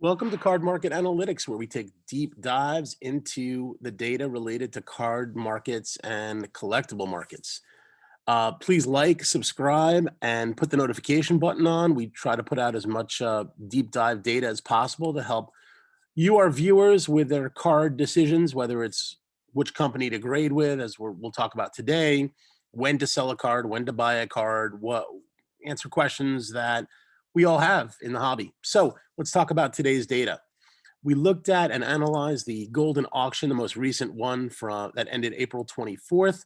Welcome to Card Market Analytics, where we take deep dives into the data related to card markets and collectible markets. Please like, subscribe, and put the notification button on. We try to put out as much deep dive data as possible to help you, our viewers, with their card decisions, whether it's which company to grade with, as we'll talk about today, when to sell a card, when to buy a card, what answer questions that we all have in the hobby. So let's talk about today's data. We looked at and analyzed the Golden Auction, the most recent one from that ended April 24th,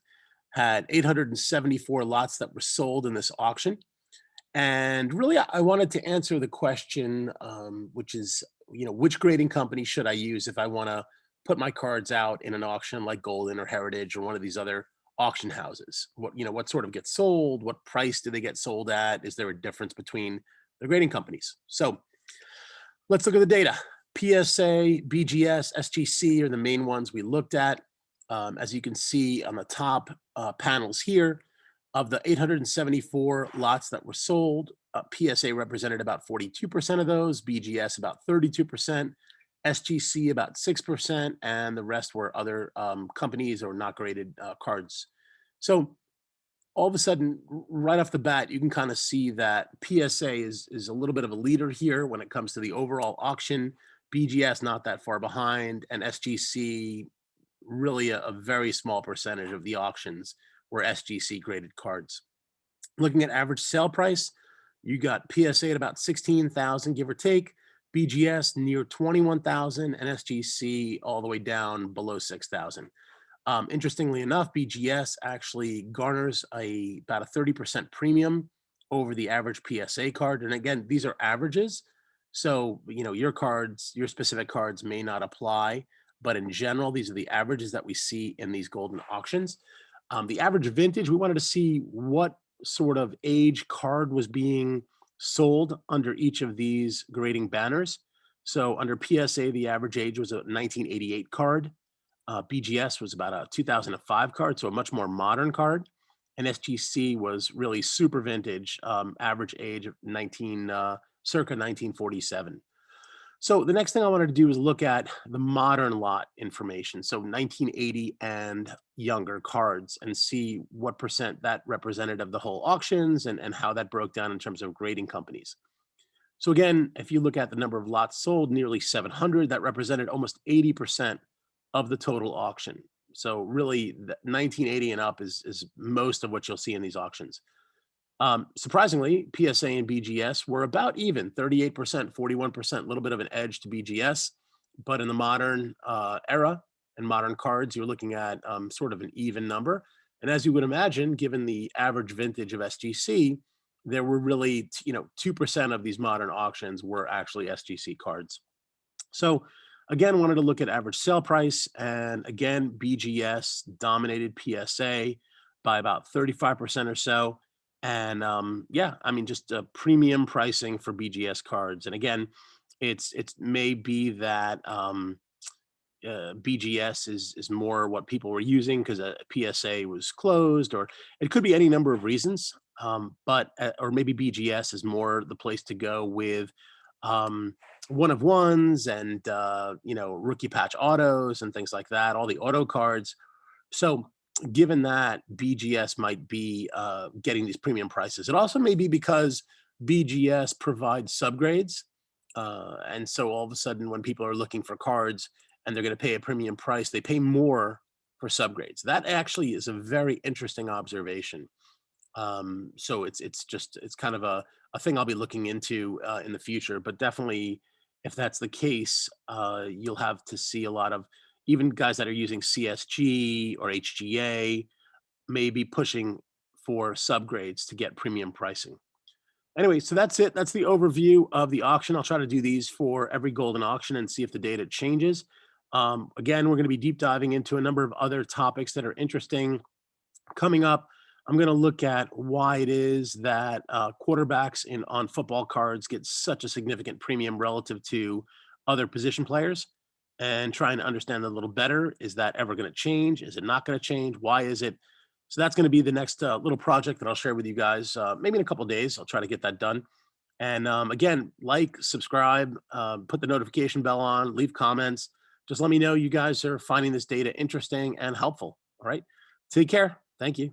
had 874 lots that were sold in this auction. And really, I wanted to answer the question, which is, which grading company should I use if I want to put my cards out in an auction like Golden or Heritage or one of these other auction houses? What sort of gets sold? What price do they get sold at? Is there a difference between the grading companies? So let's look at the data. PSA, BGS, SGC are the main ones we looked at. As you can see on the top panels here, of the 874 lots that were sold, PSA represented about 42% of those, BGS about 32%, SGC about 6%, and the rest were other companies or not graded cards. So all of a sudden, right off the bat, you can kind of see that PSA is a little bit of a leader here when it comes to the overall auction. BGS not that far behind, and SGC really a very small percentage of the auctions were SGC graded cards. Looking at average sale price, you got PSA at about 16,000, give or take, BGS near 21,000, and SGC all the way down below 6,000. Interestingly enough, BGS actually garners about a 30% premium over the average PSA card. And again, these are averages. So, your cards, your specific cards may not apply, but in general, these are the averages that we see in these golden auctions. The average vintage, we wanted to see what sort of age card was being sold under each of these grading banners. So under PSA, the average age was a 1988 card. BGS was about a 2005 card, so a much more modern card. And SGC was really super vintage, average age of circa 1947. So the next thing I wanted to do is look at the modern lot information, so 1980 and younger cards, and see what percent that represented of the whole auctions and how that broke down in terms of grading companies. So again, if you look at the number of lots sold, nearly 700, that represented almost 80% of the total auction. So really, 1980 and up is most of what you'll see in these auctions. Surprisingly, PSA and BGS were about even, 38%, 41%, a little bit of an edge to BGS. But in the modern era and modern cards, you're looking at sort of an even number. And as you would imagine, given the average vintage of SGC, there were really, 2% of these modern auctions were actually SGC cards. So again, wanted to look at average sale price. And again, BGS dominated PSA by about 35% or so. And yeah, I mean, just premium pricing for BGS cards. And again, it's may be that BGS is more what people were using because PSA was closed, or it could be any number of reasons. But or maybe BGS is more the place to go with one of ones and rookie patch autos and things like that. All the auto cards. So given that BGS might be getting these premium prices, it also may be because BGS provides subgrades. And so all of a sudden, when people are looking for cards and they're going to pay a premium price, they pay more for subgrades. That actually is a very interesting observation. So it's kind of a thing I'll be looking into in the future. But definitely, if that's the case, you'll have to see a lot of even guys that are using CSG or HGA may be pushing for subgrades to get premium pricing. Anyway, so that's it. That's the overview of the auction. I'll try to do these for every golden auction and see if the data changes. Again, we're going to be deep diving into a number of other topics that are interesting coming up. I'm going to look at why it is that quarterbacks on football cards get such a significant premium relative to other position players, and trying to understand a little better. Is that ever going to change? Is it not going to change? Why is it? So that's going to be the next little project that I'll share with you guys maybe in a couple of days. I'll try to get that done. And again, like, subscribe, put the notification bell on, leave comments. Just let me know you guys are finding this data interesting and helpful. All right. Take care. Thank you.